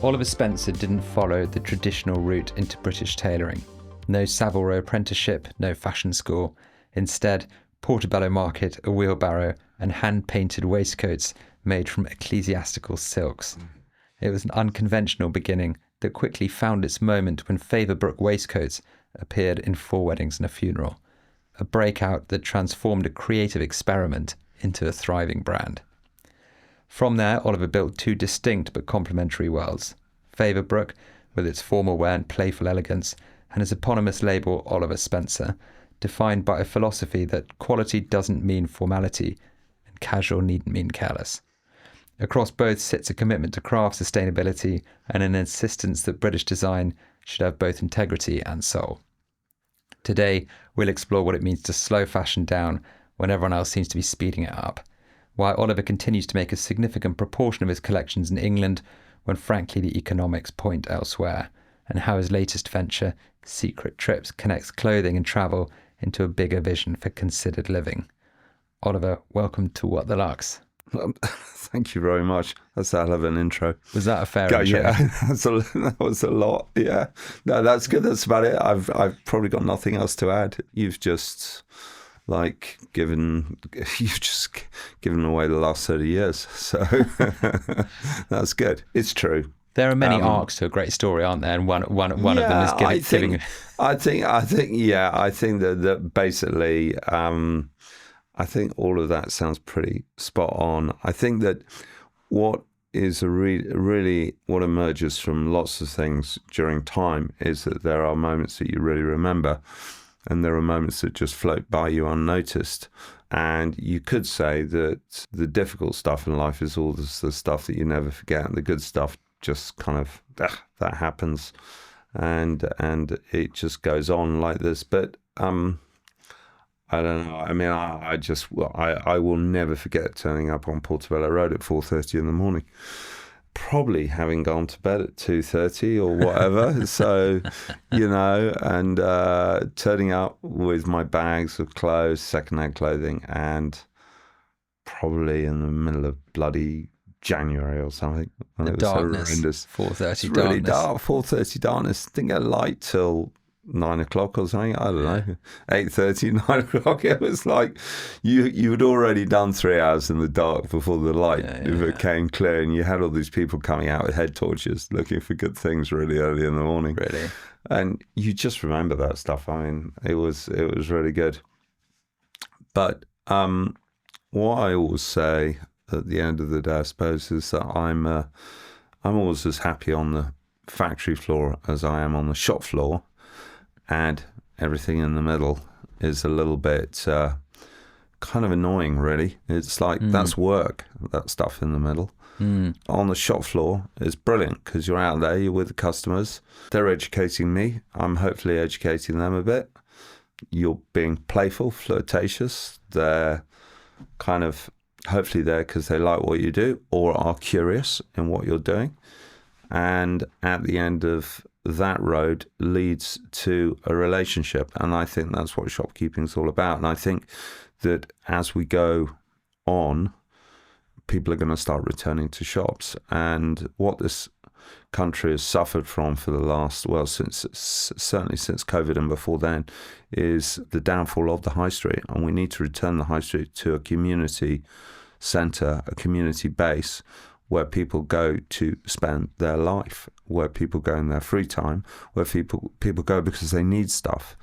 Oliver Spencer didn't follow the traditional route into British tailoring. No Savile Row apprenticeship, no fashion school. Instead, Portobello Market, a wheelbarrow, and hand-painted waistcoats made from ecclesiastical silks. It was an unconventional beginning that quickly found its moment when Favourbrook waistcoats appeared in 4 weddings and a funeral. A breakout that transformed a creative experiment into a thriving brand. From there, Oliver built 2 distinct but complementary worlds. Favourbrook, with its formal wear and playful elegance, and his eponymous label, Oliver Spencer, defined by a philosophy that quality doesn't mean formality and casual needn't mean careless. Across both sits a commitment to craft sustainability and an insistence that British design should have both integrity and soul. Today, we'll explore what it means to slow fashion down when everyone else seems to be speeding it up, why Oliver continues to make a significant proportion of his collections in England when frankly the economics point elsewhere, and how his latest venture, Secret Trips, connects clothing and travel into a bigger vision for considered living. Oliver, welcome to What the Luxe. Thank you very much. That's a hell of an intro. Was that a fair intro? Yeah, that was a lot. Yeah, no, that's good. That's about it. I've probably got nothing else to add. You've just given away the last 30 years. So that's good. It's true. There are many arcs to a great story, aren't there? And one of them is giving. I think that basically. I think all of that sounds pretty spot on. I think that what is really what emerges from lots of things during time is that there are moments that you really remember, and there are moments that just float by you unnoticed. And you could say that the difficult stuff in life is all the stuff that you never forget, and the good stuff just kind of that happens, and it just goes on like this. But I don't know. I mean, I will never forget turning up on Portobello Road at 4:30 in the morning, probably having gone to bed at 2:30 or whatever. So, and turning up with my bags of clothes, secondhand clothing, and probably in the middle of bloody January or something. The darkness. So 4:30 darkness. Really dark. 4:30 darkness. Didn't get light till 9 o'clock or something. I don't know. 8:30, 9 o'clock. It was like you had already done 3 hours in the dark before the light became clear, and you had all these people coming out with head torches looking for good things really early in the morning. Really, and you just remember that stuff. I mean, it was really good. But what I always say at the end of the day, I suppose, is that I'm always as happy on the factory floor as I am on the shop floor. And everything in the middle is a little bit kind of annoying, really. It's like that's work, that stuff in the middle. On the shop floor is brilliant because you're out there, you're with the customers. They're educating me. I'm hopefully educating them a bit. You're being playful, flirtatious. They're kind of hopefully there because they like what you do or are curious in what you're doing. And at the end of that road leads to a relationship, and I think that's what shopkeeping is all about. And I think that as we go on, people are going to start returning to shops. And what this country has suffered from for the last, certainly since COVID and before then, is the downfall of the high street. And we need to return the high street to a community centre, a community base, where people go to spend their life, where people go in their free time, where people go because they need stuff,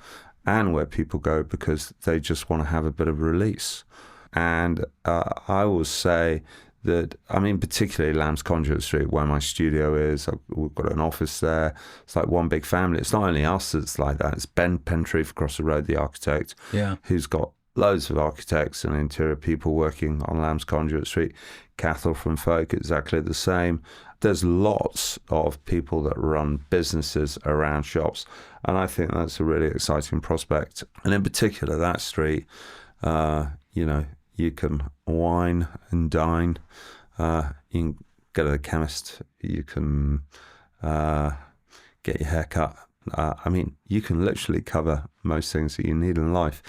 and where people go because they just want to have a bit of release. And I will say that, I mean, particularly Lamb's Conduit Street, where my studio is, we've got an office there. It's like one big family. It's not only us that's like that. It's Ben Pentreath across the road, the architect, who's got loads of architects and interior people working on Lamb's Conduit Street. Cathal from Folk, exactly the same. There's lots of people that run businesses around shops, and I think that's a really exciting prospect. And in particular, that street, you can wine and dine. You can go to the chemist. You can get your hair cut. I mean, you can literally cover most things that you need in life.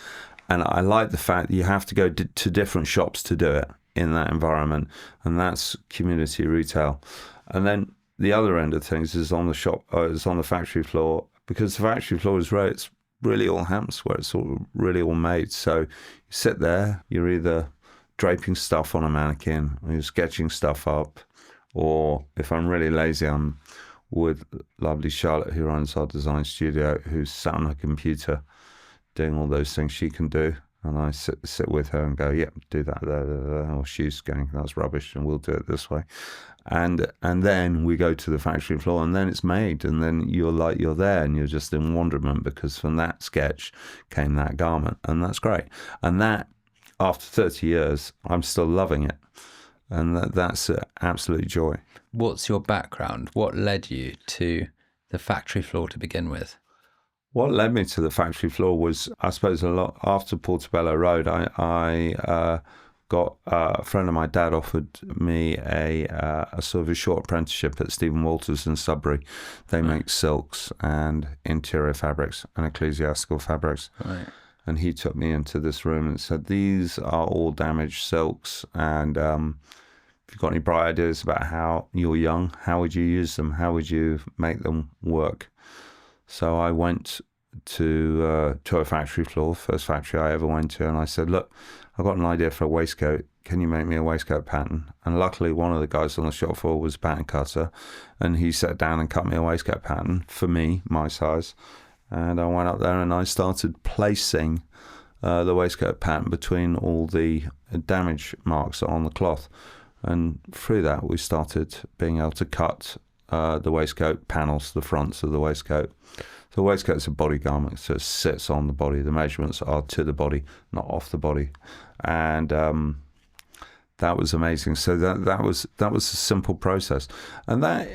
And I like the fact that you have to go to different shops to do it in that environment, and that's community retail. And then the other end of things is on the shop, is on the factory floor, because the factory floor is where it's really all happens, where it's all really all made. So you sit there, you're either draping stuff on a mannequin, or you're sketching stuff up, or if I'm really lazy, I'm with lovely Charlotte, who runs our design studio, who's sat on her computer doing all those things she can do. And I sit with her and go, yeah, do that, or she's going, that's rubbish, and we'll do it this way. And then we go to the factory floor, and then it's made, and then you're there, and you're just in wonderment, because from that sketch came that garment, and that's great. And that, after 30 years, I'm still loving it, and that's an absolute joy. What's your background? What led you to the factory floor to begin with? What led me to the factory floor was, I suppose, a lot after Portobello Road. I got a friend of my dad offered me a sort of a short apprenticeship at Stephen Walters in Sudbury. They make silks and interior fabrics and ecclesiastical fabrics. Right. And he took me into this room and said, these are all damaged silks, and if you've got any bright ideas about how you're young, how would you use them? How would you make them work? So I went to a factory floor, first factory I ever went to, and I said, look, I've got an idea for a waistcoat. Can you make me a waistcoat pattern? And luckily, one of the guys on the shop floor was a pattern cutter, and he sat down and cut me a waistcoat pattern for me, my size. And I went up there and I started placing the waistcoat pattern between all the damage marks on the cloth. And through that, we started being able to cut the waistcoat panels, the fronts of the waistcoat. So the waistcoat is a body garment, so it sits on the body. The measurements are to the body, not off the body. And that was amazing. So that was a simple process. And that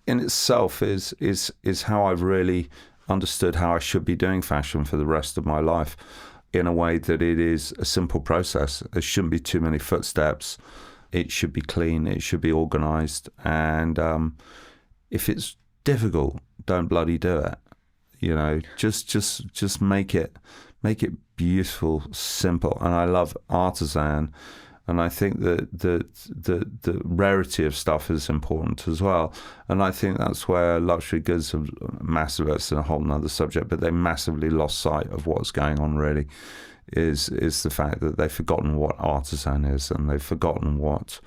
in itself is how I've really understood how I should be doing fashion for the rest of my life, in a way that it is a simple process. There shouldn't be too many footsteps. It should be clean. It should be organized. And if it's difficult, don't bloody do it. You know, just make it beautiful, simple. And I love artisan. And I think that the rarity of stuff is important as well. And I think that's where luxury goods have massive, it's a whole nother subject, but they massively lost sight of what's going on really, is the fact that they've forgotten what artisan is, and they've forgotten what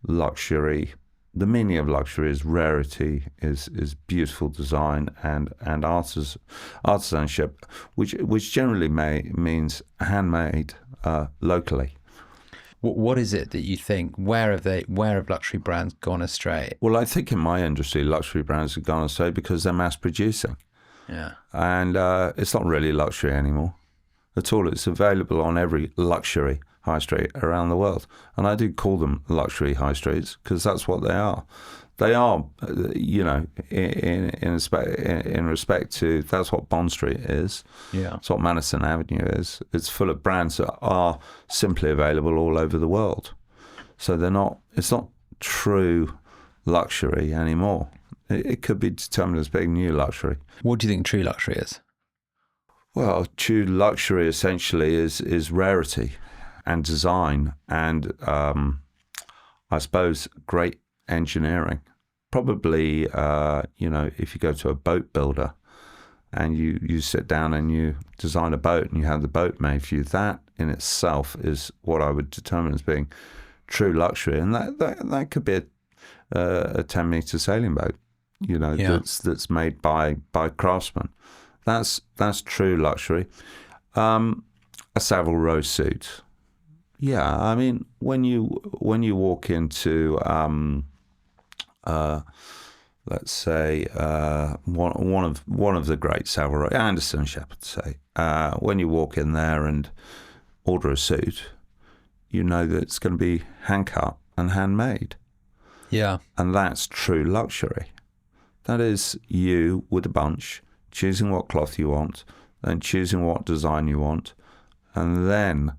luxury, the meaning of luxury is rarity, is beautiful design and artisanship, which generally means handmade locally. What is it that you think? Where have luxury brands gone astray? Well, I think in my industry, luxury brands have gone astray because they're mass producing. Yeah. And it's not really luxury anymore at all. It's available on every luxury high street around the world. And I do call them luxury high streets because that's what they are. They are, you know, in respect to, that's what Bond Street is. Yeah. That's what Madison Avenue is. It's full of brands that are simply available all over the world. So it's not true luxury anymore. It could be determined as being new luxury. What do you think true luxury is? Well, true luxury essentially is rarity and design and I suppose great engineering. Probably, you know, if you go to a boat builder and you sit down and you design a boat and you have the boat made for you, that in itself is what I would determine as being true luxury. And that could be a 10-meter sailing boat, you know, yeah. that's made by craftsmen. That's true luxury. A Savile Row suit. Yeah, I mean, when you walk into let's say one of the great Savile Row, Anderson Shepherd, say, when you walk in there and order a suit, you know that it's going to be hand cut and handmade. Yeah, and that's true luxury. That is you with a bunch choosing what cloth you want, then choosing what design you want, and then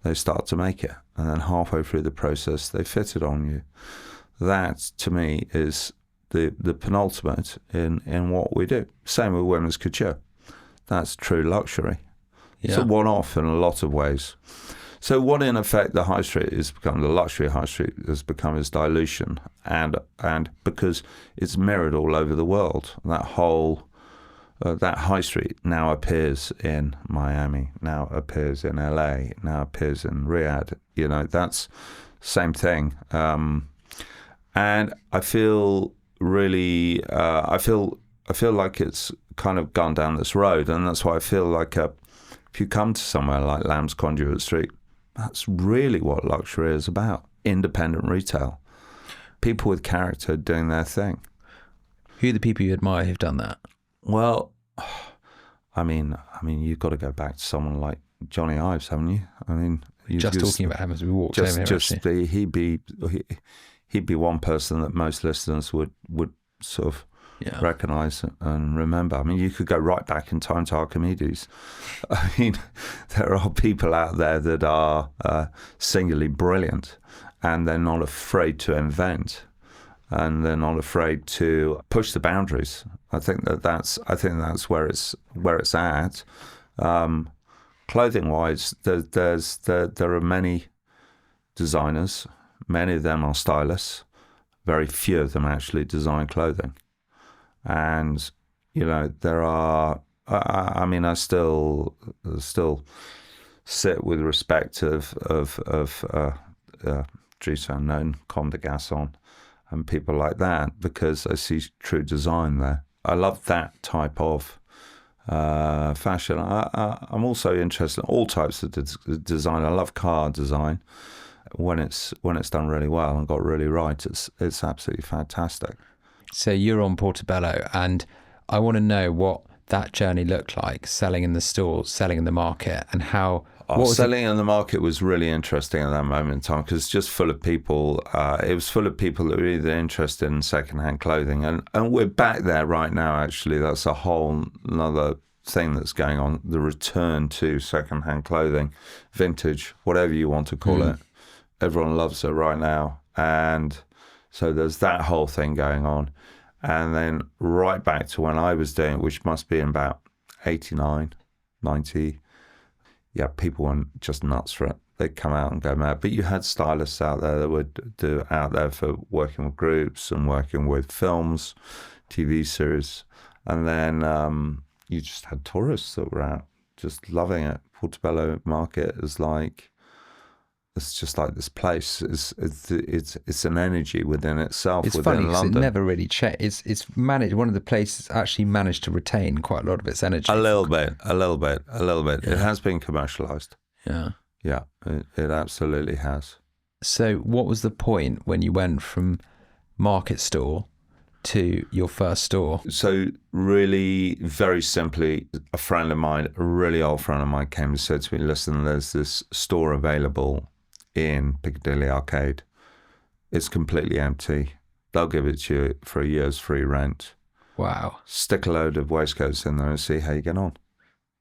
they start to make it, and then halfway through the process they fit it on you. That to me is the penultimate in what we do. Same with women's couture. That's true luxury. yeah. It's a one-off in a lot of ways. So what in effect the high street has become, the luxury high street has become, is dilution, and because it's mirrored all over the world, that whole that high street now appears in Miami, now appears in LA, now appears in Riyadh. You know, that's same thing. And I feel really, I feel like it's kind of gone down this road, and that's why I feel like if you come to somewhere like Lamb's Conduit Street, that's really what luxury is about: independent retail, people with character doing their thing. Who are the people you admire who've done that? Well, I mean, you've got to go back to someone like Johnny Ives, haven't you? I mean, talking about him as we walked over here. He'd be one person that most listeners would sort of recognise and remember. I mean, you could go right back in time to Archimedes. I mean, there are people out there that are singularly brilliant, and they're not afraid to invent, and they're not afraid to push the boundaries. I think that's where it's at. Clothing wise, there are many designers. Many of them are stylists. Very few of them actually design clothing. And you know, there are. I mean, I still sit with respect of Dries Van Noten, Comme des Garçons, and people like that, because I see true design there. I love that type of fashion. I'm also interested in all types of design. I love car design. When it's done really well and got really right, it's absolutely fantastic. So you're on Portobello, and I want to know what that journey looked like, selling in the stores, selling in the market, and how. Selling in the market was really interesting at that moment in time, because it's just full of people. It was full of people that were either interested in secondhand clothing, and we're back there right now. Actually, that's a whole another thing that's going on: the return to secondhand clothing, vintage, whatever you want to call it. Everyone loves it right now, and so there's that whole thing going on. And then right back to when I was doing it, which must be in about 89, 90. Yeah, people went just nuts for it. They'd come out and go mad. But you had stylists out there that would do out there for working with groups and working with films, TV series. And then you just had tourists that were out just loving it. Portobello Market is like, it's just like this place. It's an energy within itself. It's within funny because London. It never really changed. It's managed. One of the places actually managed to retain quite a lot of its energy. A little bit. Yeah. It has been commercialised. Yeah, it absolutely has. So, what was the point when you went from market store to your first store? So, really, very simply, a friend of mine, a really old friend of mine, came and said to me, "Listen, there's this store available in Piccadilly Arcade. It's completely empty. They'll give it to you for a year's free rent. Wow. Stick a load of waistcoats in there and see how you get on."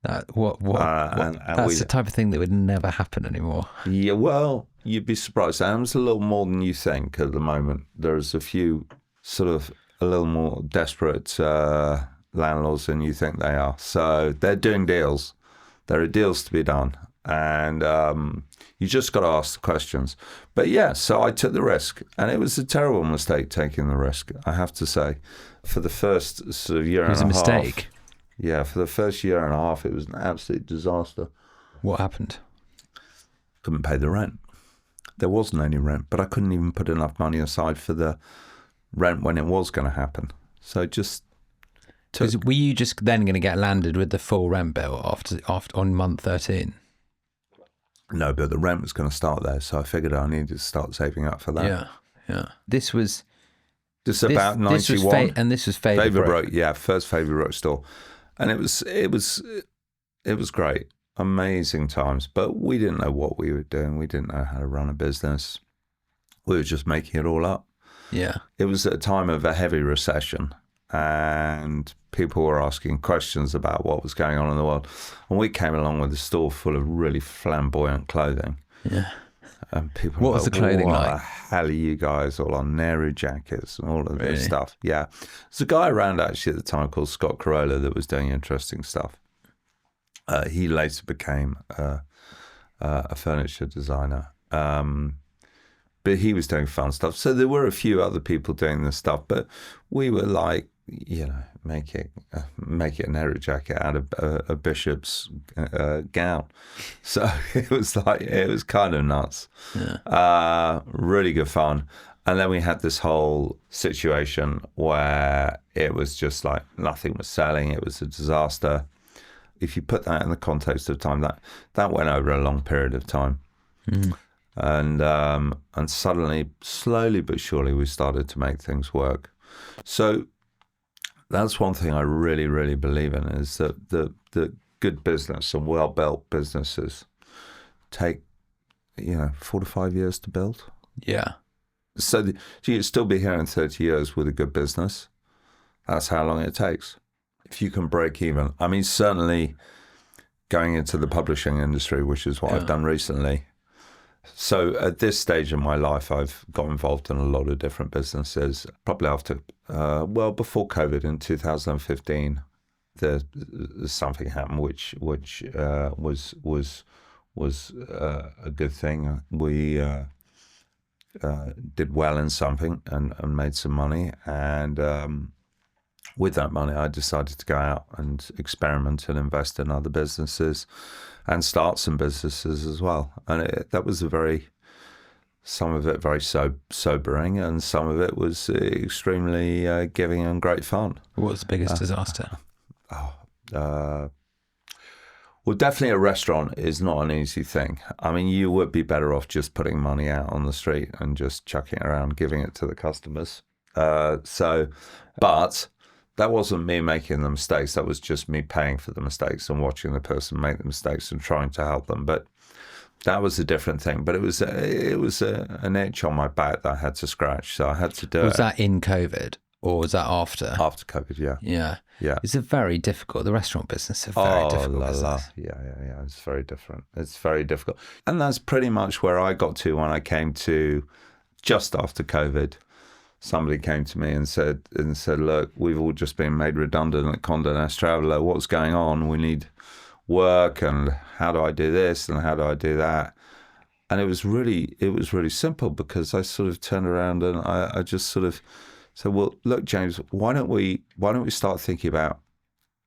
That's the type of thing that would never happen anymore. Yeah, well, you'd be surprised. It's a little more than you think at the moment. There's a few sort of a little more desperate landlords than you think they are. So they're doing deals. There are deals to be done. And you just got to ask the questions. But yeah, so I took the risk, and it was a terrible mistake taking the risk, I have to say. For the first sort of year and a half. It was a mistake. Yeah, for the first year and a half, it was an absolute disaster. What happened? Couldn't pay the rent. There wasn't any rent, but I couldn't even put enough money aside for the rent when it was going to happen. So just were you just then going to get landed with the full rent bill after on month 13? No, but the rent was going to start there, so I figured I needed to start saving up for that. Yeah. This was about 91. And this was Favourbrook. Yeah, first Favourbrook store, and it was great, amazing times. But we didn't know what we were doing. We didn't know how to run a business. We were just making it all up. Yeah, it was at a time of a heavy recession, and people were asking questions about what was going on in the world. And we came along with a store full of really flamboyant clothing. Yeah. And people what was the clothing what like? What the hell are you guys all on? Nehru jackets and all of this stuff. Yeah. There's a guy around actually at the time called Scott Corolla that was doing interesting stuff. He later became a a furniture designer. But he was doing fun stuff. So there were a few other people doing this stuff, but we were like, make it an error jacket out of a bishop's gown. So it was kind of nuts. Yeah. Really good fun. And then we had this whole situation where it was just like nothing was selling. It was a disaster. If you put that in the context of time, that went over a long period of time. Mm. And suddenly, slowly but surely, we started to make things work. So that's one thing I really, really believe in, is that the good business and well-built businesses take 4 to 5 years to build. Yeah. So you'd still be here in 30 years with a good business. That's how long it takes. If you can break even. I mean, certainly going into the publishing industry, which is what I've done recently. So at this stage in my life, I've got involved in a lot of different businesses. Probably after, before COVID in 2015, something happened which was a good thing. We did well in something and made some money, and with that money, I decided to go out and experiment and invest in other businesses and start some businesses as well. And that was some of it very sobering, and some of it was extremely giving and great fun. What was the biggest disaster? Well, definitely a restaurant is not an easy thing. I mean, you would be better off just putting money out on the street and just chucking it around, giving it to the customers. But that wasn't me making the mistakes. That was just me paying for the mistakes and watching the person make the mistakes and trying to help them. But that was a different thing. But it was an itch on my back that I had to scratch. So I had to do it. Was that in COVID or was that after? After COVID, yeah. Yeah. Yeah. It's a very difficult, the restaurant business is a very difficult business. Yeah. It's very different. It's very difficult. And that's pretty much where I got to when I came to just after COVID. Somebody came to me and said, look, we've all just been made redundant at Condé Nast Traveler. What's going on? We need work, and how do I do this and how do I do that? And it was really simple, because I sort of turned around and I just sort of said, well, look, James, why don't we start thinking about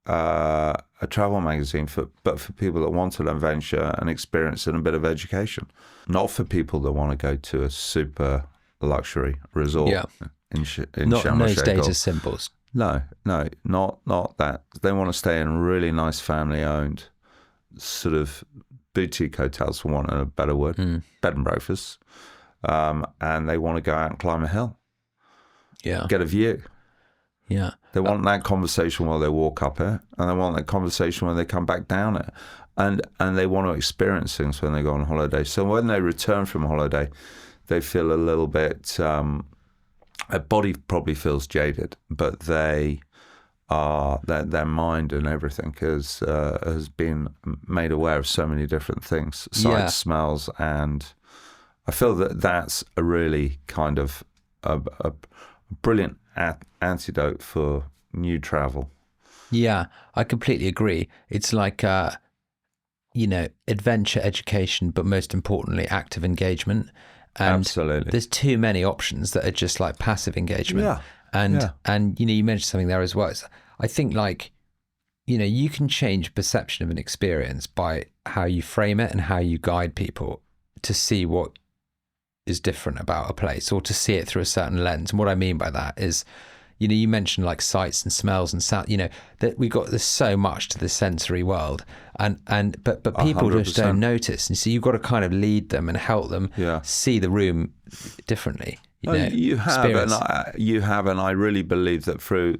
a travel magazine but for people that want an adventure and experience and a bit of education, not for people that want to go to a super luxury resort in not Sharm no el-Sheikh. status symbols. No, not that. They want to stay in really nice family-owned sort of boutique hotels, for want of a better word, bed and breakfasts, and they want to go out and climb a hill, get a view. Yeah, they want that conversation while they walk up it, and they want that conversation when they come back down it, and they want to experience things when they go on holiday. So when they return from holiday, they feel a little bit, their body probably feels jaded, but their mind and everything has been made aware of so many different things, sights, smells, and I feel that that's a really kind of a brilliant antidote for new travel. Yeah, I completely agree. It's like, adventure education, but most importantly, active engagement. And absolutely. There's too many options that are just like passive engagement. And you mentioned something there as well. I think you can change perception of an experience by how you frame it and how you guide people to see what is different about a place, or to see it through a certain lens. And what I mean by that is, you mentioned like sights and smells and sound, that there's so much to the sensory world, but people 100%. just don't notice. And so you've got to kind of lead them and help them see the room differently. You have, and I really believe that through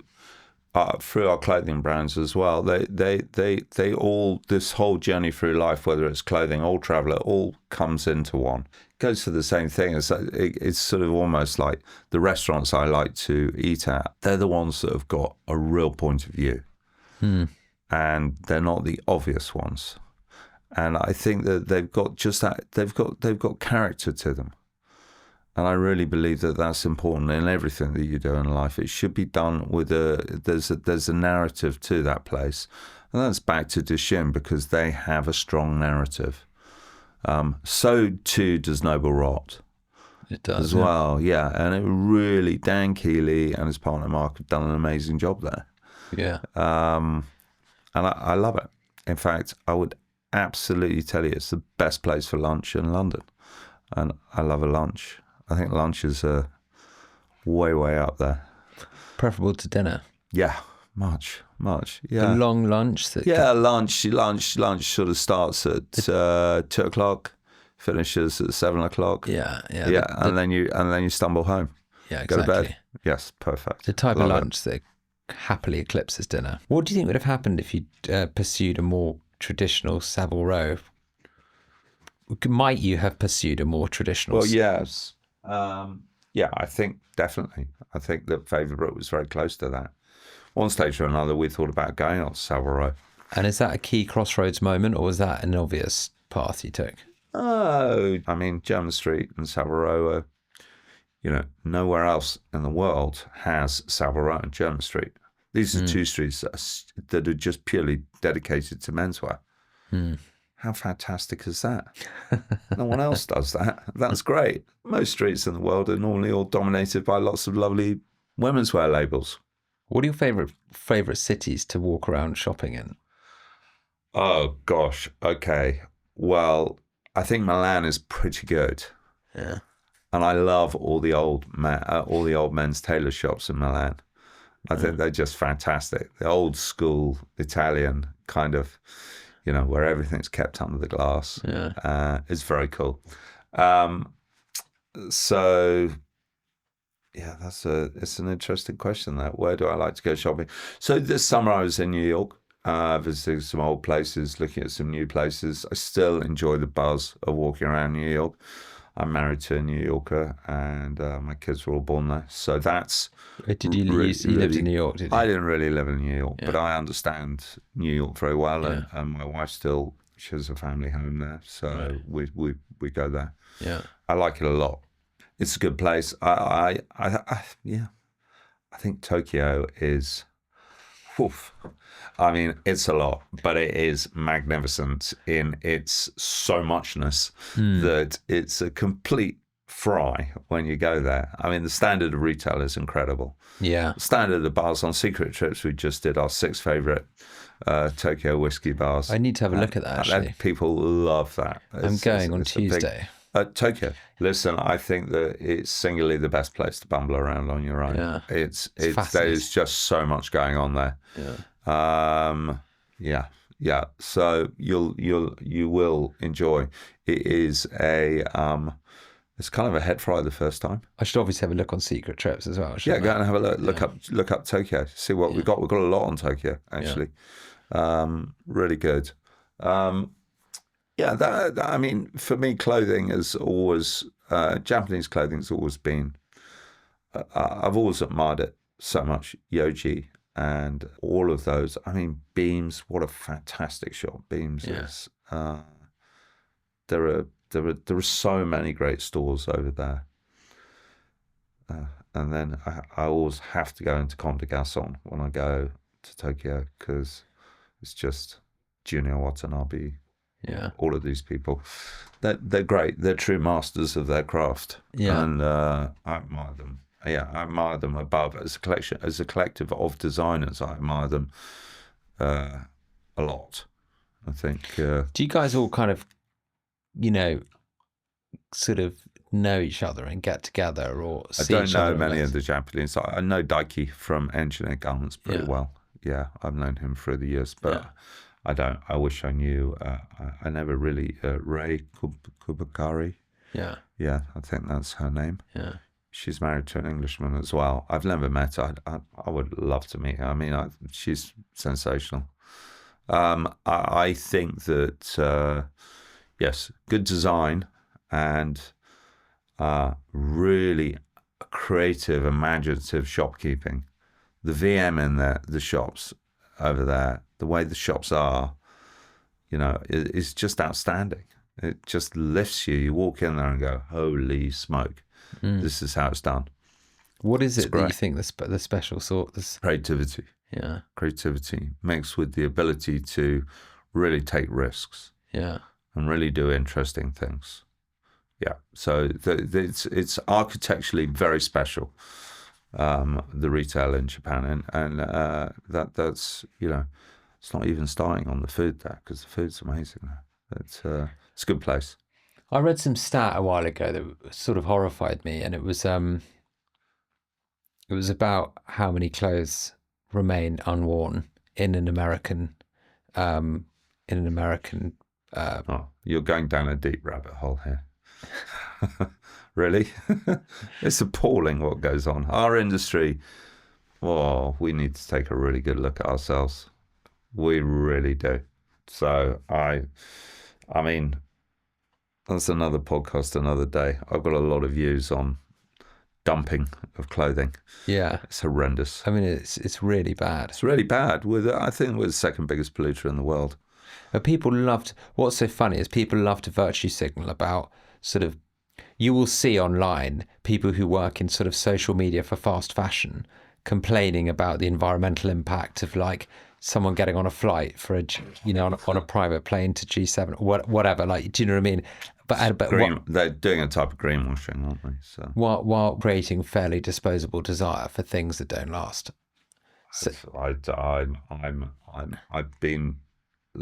our clothing brands as well, they all, this whole journey through life, whether it's clothing or travel, it all comes into one. Goes to the same thing. It's sort of almost like the restaurants I like to eat at. They're the ones that have got a real point of view, and they're not the obvious ones. And I think that they've got just that. They've got character to them, and I really believe that that's important in everything that you do in life. It should be done with there's a narrative to that place, and that's back to Dishin, because they have a strong narrative. So too does Noble Rot It does. as well. Yeah, and it really, Dan Keeley and his partner Mark have done an amazing job there. Yeah. And I love it. In fact, I would absolutely tell you it's the best place for lunch in London. And I love a lunch. I think lunches are way, way up there. Preferable to dinner. Yeah, much. A Yeah. long lunch. That Yeah, lunch sort of starts at 2:00, finishes at 7:00. Yeah. And then you stumble home. Yeah, Go to exactly. bed. Yes, perfect. The type Love of it. lunch that happily eclipses dinner. What do you think would have happened if you pursued a more traditional Savile Row? Might you have pursued a more traditional? Well, yes. Yeah, I think definitely. I think that Favourbrook was very close to that. One stage or another, we thought about going on Savile Row. And is that a key crossroads moment, or was that an obvious path you took? Oh, I mean, German Street and Savile Row are, nowhere else in the world has Savile Row and German Street. These are two streets that are just purely dedicated to menswear. How fantastic is that? No one else does that. That's great. Most streets in the world are normally all dominated by lots of lovely women's wear labels. What are your favorite cities to walk around shopping in? Oh, gosh. Okay. Well, I think Milan is pretty good. Yeah. And I love all the old men's tailor shops in Milan. I think they're just fantastic. The old school Italian kind of, where everything's kept under the glass. Yeah. It's very cool. So, yeah, it's an interesting question. That where do I like to go shopping? So this summer I was in New York, visiting some old places, looking at some new places. I still enjoy the buzz of walking around New York. I'm married to a New Yorker, and my kids were all born there. So that's... Did you lived in New York, did you? I didn't really live in New York, but I understand New York very well, and my wife still, she has a family home there, so we go there. Yeah. I like it a lot. It's a good place. I think Tokyo is... Oof. I mean, it's a lot, but it is magnificent in its so muchness that it's a complete fry when you go there. I mean, the standard of retail is incredible. Yeah. The standard of bars on secret trips, we just did our 6 favorite Tokyo whiskey bars. I need to have a look at that, actually. People love that. I'm going on Tuesday. Tokyo. Listen, I think that it's singularly the best place to bumble around on your own. Yeah. It's there's just so much going on there. Yeah. So you will enjoy. It is it's kind of a head fry the first time. I should obviously have a look on secret trips as well. Yeah, go and have a look. Look up Tokyo. See what we've got. We've got a lot on Tokyo actually. Really good. I mean, for me, clothing has always, Japanese clothing has always been, I've always admired it so much. Yoji and all of those. I mean, Beams, what a fantastic shop. Beams is, there are so many great stores over there. And then I always have to go into Comme des Garçons when I go to Tokyo because it's just Junior Watanabe. Yeah. All of these people, they're great. They're true masters of their craft. Yeah. And I admire them. Yeah, I admire them above as a collective of designers. I admire them a lot. I think. Do you guys all kind of, sort of know each other and get together or see each other? I don't know many of the Japanese. I know Daiki from Engineer Garments pretty well. Yeah, I've known him through the years, but I don't. I wish I knew. I never really. Ray Kubakari. Yeah. Yeah, I think that's her name. Yeah. She's married to an Englishman as well. I've never met her. I would love to meet her. I mean, she's sensational. I think that, yes, good design and really creative, imaginative shopkeeping. The VM in there, the shops over there, the way the shops are, is just outstanding. It just lifts you. You walk in there and go, holy smoke, this is how it's done. What is it that you think the special sort? Creativity. Yeah. Creativity mixed with the ability to really take risks. Yeah. and really do interesting things. Yeah, so it's architecturally very special, the retail in Japan, and that's it's not even starting on the food there, because the food's amazing there. It's a good place. I read some stat a while ago that sort of horrified me, and it was about how many clothes remain unworn in an American um, in an American. Oh, you're going down a deep rabbit hole here. Really? It's appalling what goes on. Our industry, oh, we need to take a really good look at ourselves. We really do. So I mean, that's another podcast, another day. I've got a lot of views on dumping of clothing. Yeah, It's horrendous. I mean it's really bad. It's really bad. I think we're the second biggest polluter in the world. But people loved. What's so funny is people love to virtue signal about sort of. You will see online people who work in sort of social media for fast fashion complaining about the environmental impact of like someone getting on a flight for on a private plane to G7 or whatever. Like, do you know what I mean? But they're doing a type of greenwashing, aren't they? So while creating fairly disposable desire for things that don't last. So, I've been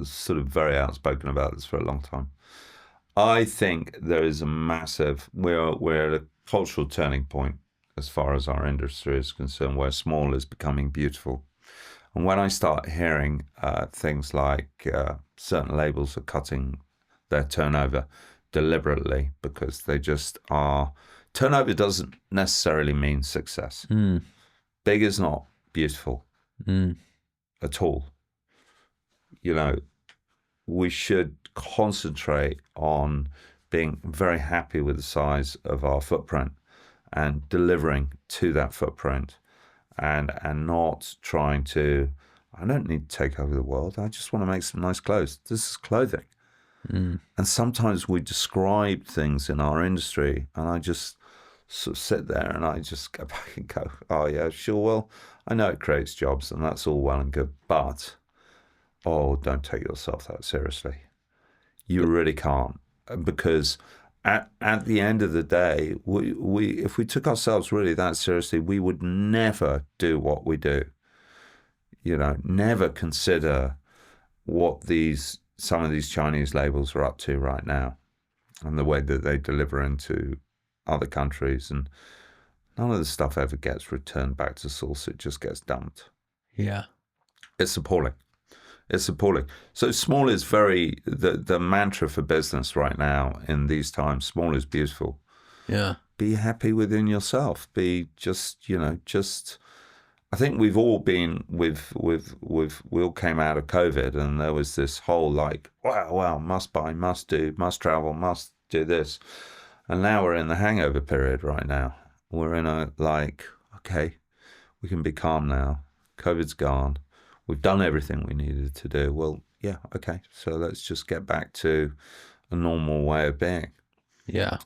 sort of very outspoken about this for a long time. I think there is a massive, we're at a cultural turning point as far as our industry is concerned, where small is becoming beautiful. And when I start hearing things like certain labels are cutting their turnover deliberately because they just are, turnover doesn't necessarily mean success. Big is not beautiful at all. We should concentrate on being very happy with the size of our footprint and delivering to that footprint, and not trying to, I don't need to take over the world. I just want to make some nice clothes. This is clothing. And sometimes we describe things in our industry, and I just sort of sit there and I just go back and go, oh yeah, sure, well, I know it creates jobs and that's all well and good, but don't take yourself that seriously. You really can't, because at the end of the day, we if we took ourselves really that seriously, we would never do what we do. Never consider what some of these Chinese labels are up to right now, and the way that they deliver into other countries, and none of the stuff ever gets returned back to source. It just gets dumped. Yeah, it's appalling. It's appalling. So small is the mantra for business right now in these times. Small is beautiful. Yeah. Be happy within yourself. Be just. I think we've all been we all came out of COVID, and there was this whole like, wow, must buy, must do, must travel, must do this. And now we're in the hangover period right now. We're in a like, okay, we can be calm now. COVID's gone. We've done everything we needed to do. Well, yeah, okay. So let's just get back to a normal way of being. Yeah.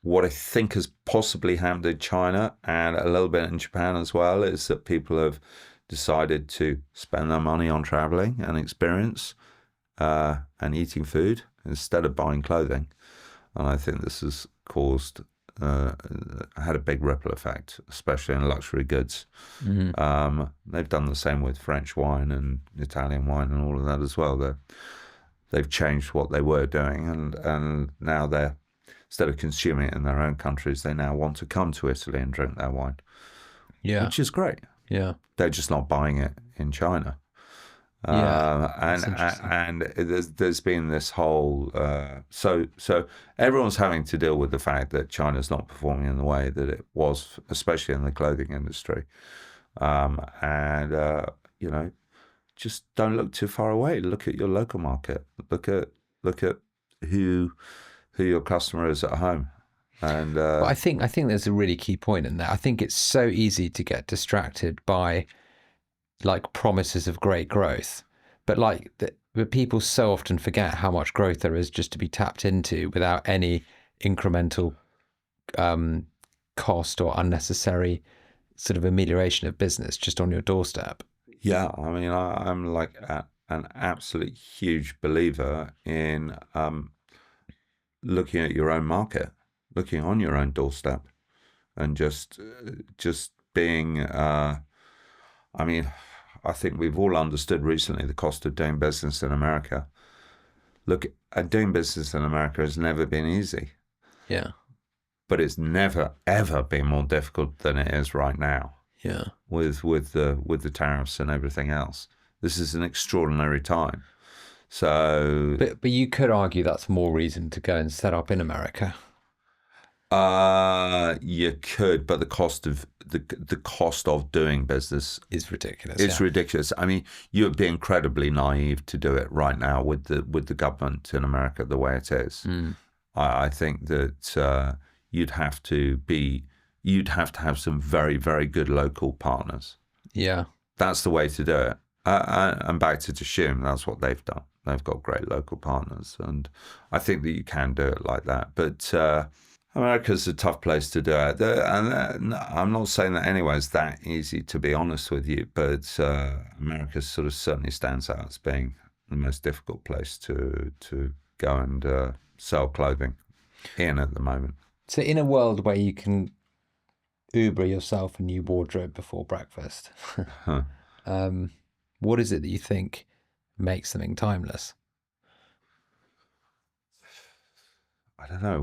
What I think has possibly happened in China and a little bit in Japan as well is that people have decided to spend their money on traveling and experience and eating food instead of buying clothing. And I think this has had a big ripple effect, especially in luxury goods. They've done the same with French wine and Italian wine and all of that as well. They've changed what they were doing, and now they're, instead of consuming it in their own countries, they now want to come to Italy and drink their wine. Yeah, which is great. Yeah, they're just not buying it in China. And there's been this whole so everyone's having to deal with the fact that China's not performing in the way that it was, especially in the clothing industry. Just don't look too far away. Look at your local market. Look at who your customer is at home. And but I think there's a really key point in there. I think it's so easy to get distracted by like promises of great growth, but but people so often forget how much growth there is just to be tapped into without any incremental cost or unnecessary sort of amelioration of business just on your doorstep. Yeah, I mean, I'm like an absolute huge believer in looking at your own market, looking on your own doorstep, and just being. I mean, I think we've all understood recently the cost of doing business in America. Look, doing business in America has never been easy. Yeah. But it's never ever been more difficult than it is right now. Yeah. With the tariffs and everything else, this is an extraordinary time. So, But you could argue that's more reason to go and set up in America. you could, but the cost of doing business Is ridiculous. it's ridiculous. I mean, you would be incredibly naive to do it right now with the government in America the way it is. I think that you'd have to have some very, very good local partners. Yeah. That's the way to do it. And back to Dishoom, that's what they've done. They've got great local partners, and I think that you can do it like that. But America's a tough place to do it. And I'm not saying that anyway it's that easy, to be honest with you, but America sort of certainly stands out as being the most difficult place to go and sell clothing in at the moment. So in a world where you can Uber yourself a new wardrobe before breakfast, what is it that you think makes something timeless? I don't know.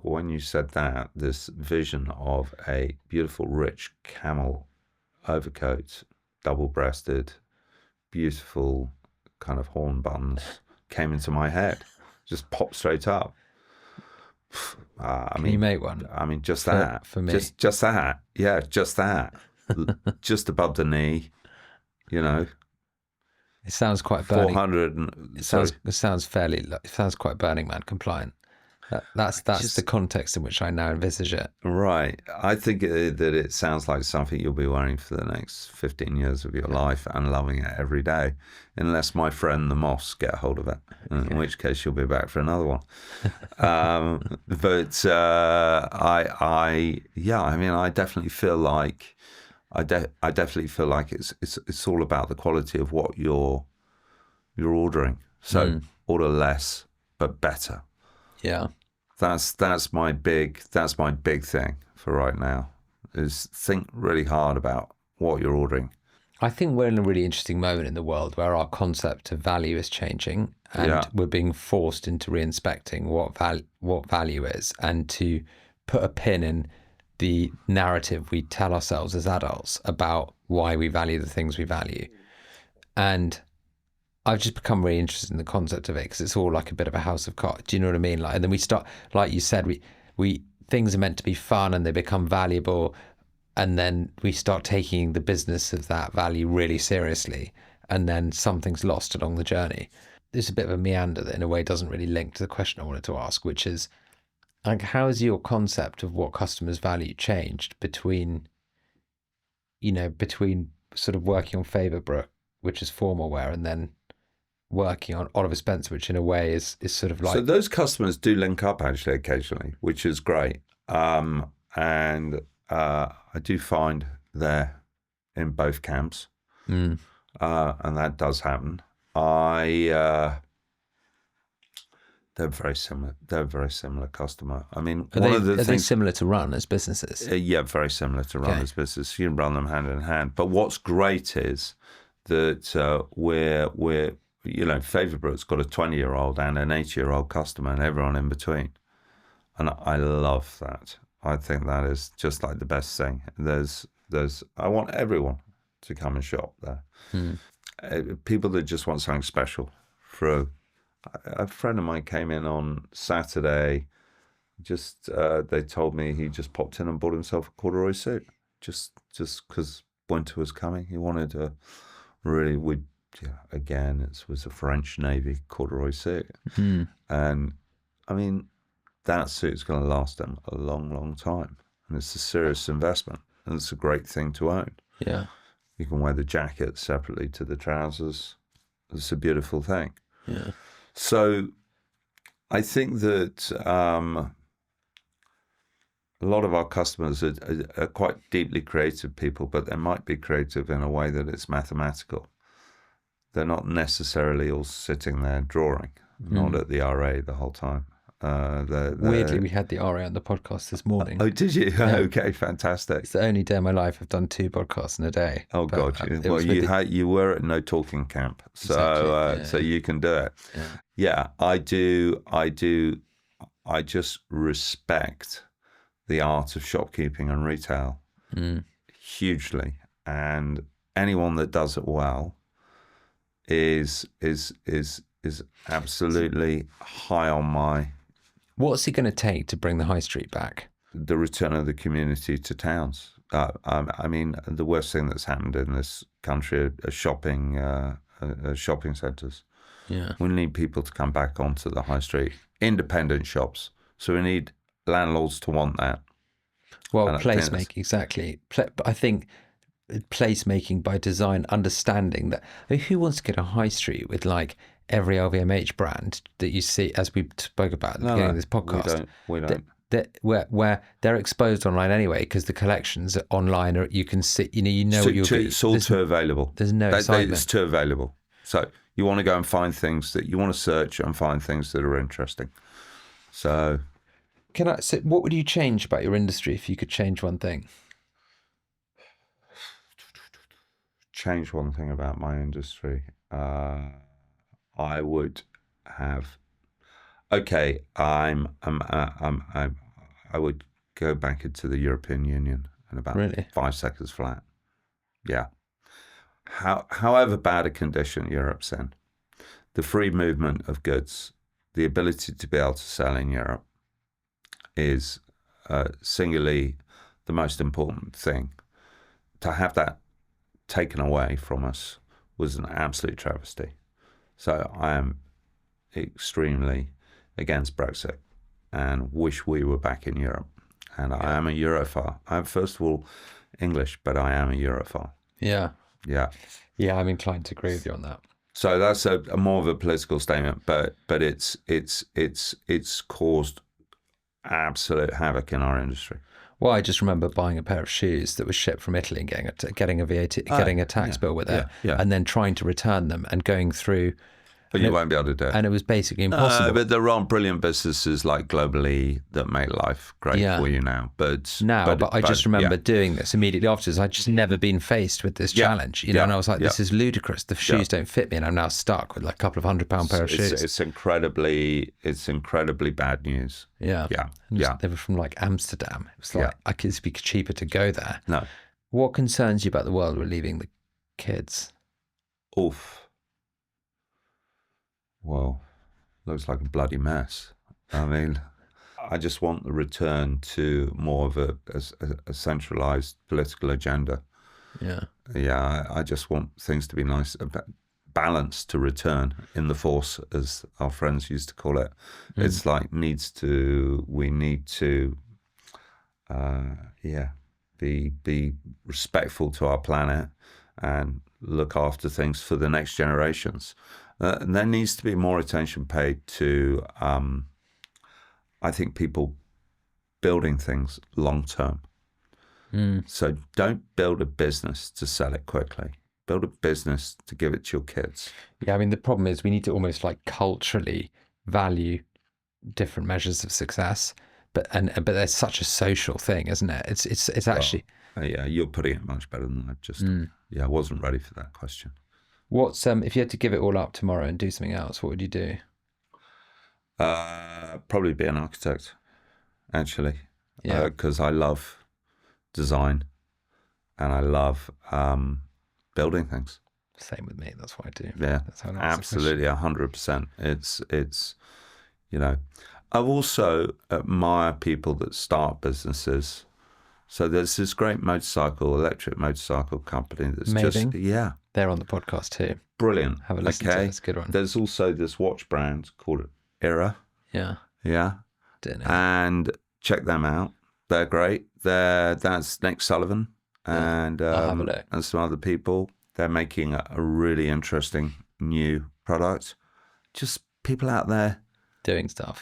When you said that, this vision of a beautiful, rich camel overcoat, double-breasted, beautiful kind of horn buttons came into my head. Just popped straight up. Can you make one? I mean, just that. For me. Just that. Yeah, just that. Just above the knee, you know. It sounds quite Burning. 400. It sounds quite Burning Man compliant. That's the context in which I now envisage it. Right. I think that it sounds like something you'll be wearing for the next 15 years of your life and loving it every day, unless my friend the Moss get a hold of it, in which case you'll be back for another one. I mean, I definitely feel like it's all about the quality of what you're ordering. So order less but better. Yeah. That's my big thing for right now, is think really hard about what you're ordering. I think we're in a really interesting moment in the world where our concept of value is changing, and we're being forced into re-inspecting what value is, and to put a pin in the narrative we tell ourselves as adults about why we value the things we value. And I've just become really interested in the concept of it because it's all like a bit of a house of cards. Do you know what I mean? Like, and then we start, like you said, we things are meant to be fun and they become valuable, and then we start taking the business of that value really seriously, and then something's lost along the journey. There's a bit of a meander that in a way doesn't really link to the question I wanted to ask, which is, like, how has your concept of what customers value changed between sort of working on Favourbrook, which is formal wear, and then working on Oliver Spencer, which in a way is sort of like... So those customers do link up actually occasionally, which is great. And I do find they're in both camps. And that does happen. They're very similar. They're a very similar customer. I mean, are they similar to run as businesses? Yeah, very similar to run as businesses. You can run them hand in hand. But what's great is that we're Favourbrook's got a 20-year-old and an 80-year-old customer, and everyone in between. And I love that. I think that is just like the best thing. I want everyone to come and shop there. People that just want something special. For a friend of mine came in on Saturday. They told me he just popped in and bought himself a corduroy suit, just because winter was coming. He wanted to really again, it was a French Navy corduroy suit. And I mean, that suit's going to last them a long, long time. And it's a serious investment. And it's a great thing to own. Yeah. You can wear the jacket separately to the trousers. It's a beautiful thing. Yeah. So I think that a lot of our customers are quite deeply creative people, but they might be creative in a way that it's mathematical. they're not necessarily all sitting there drawing, not at the RA the whole time. Weirdly, we had the RA on the podcast this morning. Oh, did you? Yeah. Okay, fantastic. It's the only day of my life I've done 2 podcasts in a day. Oh But, God! it Well, was with you were at no talking camp, so Exactly, so you can do it. Yeah, I do. I just respect the art of shopkeeping and retail hugely, and anyone that does it well is absolutely high on my. What's it going to take to bring the high street back? The return of the community to towns. I mean, the worst thing that's happened in this country are shopping centres. Yeah. We need people to come back onto the high street, independent shops. So we need landlords to want that. Well, And I think placemaking, exactly. I think placemaking by design, understanding that who wants to get a high street with like every LVMH brand that you see, as we spoke about at the beginning of this podcast. We don't. Where they're exposed online anyway, because the collections online are, you can see, you know what you'll be. It's all too available. There's no excitement. It's too available. So you want to go and find things that you want to search and find things that are interesting. So what would you change about your industry if you could change one thing? Change one thing about my industry. I would have. Okay, I would go back into the European Union in about Really? 5 seconds flat. Yeah. However bad a condition Europe's in, the free movement of goods, the ability to be able to sell in Europe is singularly the most important thing. To have that taken away from us was an absolute travesty. So I am extremely against Brexit and wish we were back in Europe. And I am a Europhile. I'm first of all English, but I am a Europhile. Yeah. Yeah. Yeah, I'm inclined to agree with you on that. So that's a more of a political statement, but it's caused absolute havoc in our industry. Well, I just remember buying a pair of shoes that was shipped from Italy and getting a VAT, getting a tax bill with it, and then trying to return them and going through. But you won't be able to do it. And it was basically impossible. But there aren't brilliant businesses like Globally that make life great for you now. But I just remember doing this immediately afterwards. I'd just never been faced with this challenge, and I was like, this is ludicrous. The shoes don't fit me, and I'm now stuck with like a couple of £100 pair of shoes. It's incredibly bad news. Yeah. They were from like Amsterdam. It was like, it'd be cheaper to go there. No. What concerns you about the world we're leaving the kids? Oof. Well, looks like a bloody mess. I mean, I just want the return to more of a centralized political agenda. Yeah. Yeah, I just want things to be nice, balance to return in the force, as our friends used to call it. It's like we need to, be respectful to our planet and look after things for the next generations. And there needs to be more attention paid to, I think, people building things long term. So don't build a business to sell it quickly. Build a business to give it to your kids. Yeah, I mean, the problem is we need to almost like culturally value different measures of success, but there's such a social thing, isn't it? It's actually. Well, yeah, you're putting it much better than I just. I wasn't ready for that question. What's if you had to give it all up tomorrow and do something else, what would you do? Probably be an architect, actually. Yeah. Because I love design, and I love building things. Same with me. That's what I do. Yeah, that's how absolutely, 100%. It's I also admire people that start businesses. So there's this great electric motorcycle company that's Maving? They're on the podcast too. Brilliant. Have a listen to it. It's a good one. There's also this watch brand called Era. Yeah. Didn't know. And check them out. They're great. That's Nick Sullivan and I'll have a look. And some other people. They're making a really interesting new product. Just people out there doing stuff.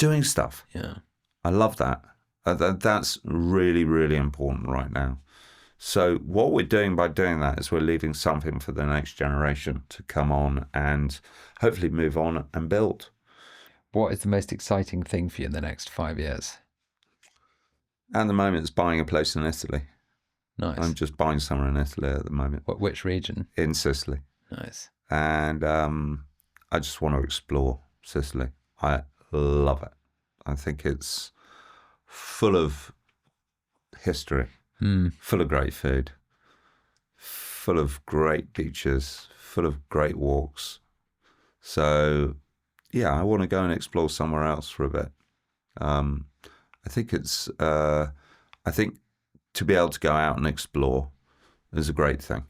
Yeah. I love that. That's really, really important right now. So what we're doing by doing that is we're leaving something for the next generation to come on and hopefully move on and build. What is the most exciting thing for you in the next 5 years? At the moment, it's buying a place in Italy. Nice. I'm just buying somewhere in Italy at the moment. Which region? In Sicily. Nice. And I just want to explore Sicily. I love it. I think it's full of history, full of great food, full of great beaches, full of great walks. So, yeah, I want to go and explore somewhere else for a bit. I think it's, I think to be able to go out and explore is a great thing.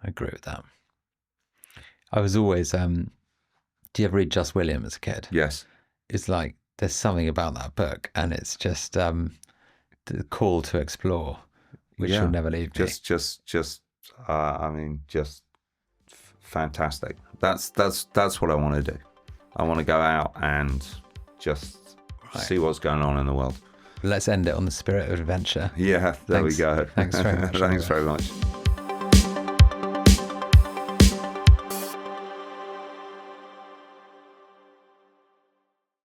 I agree with that. I was always, do you ever read Just William as a kid? Yes. It's like, there's something about that book, and it's just the call to explore, which will never leave me. I mean, just fantastic. That's what I want to do. I want to go out and just see what's going on in the world. Let's end it on the spirit of adventure. Yeah, there we go. Thanks very much. Thanks very much.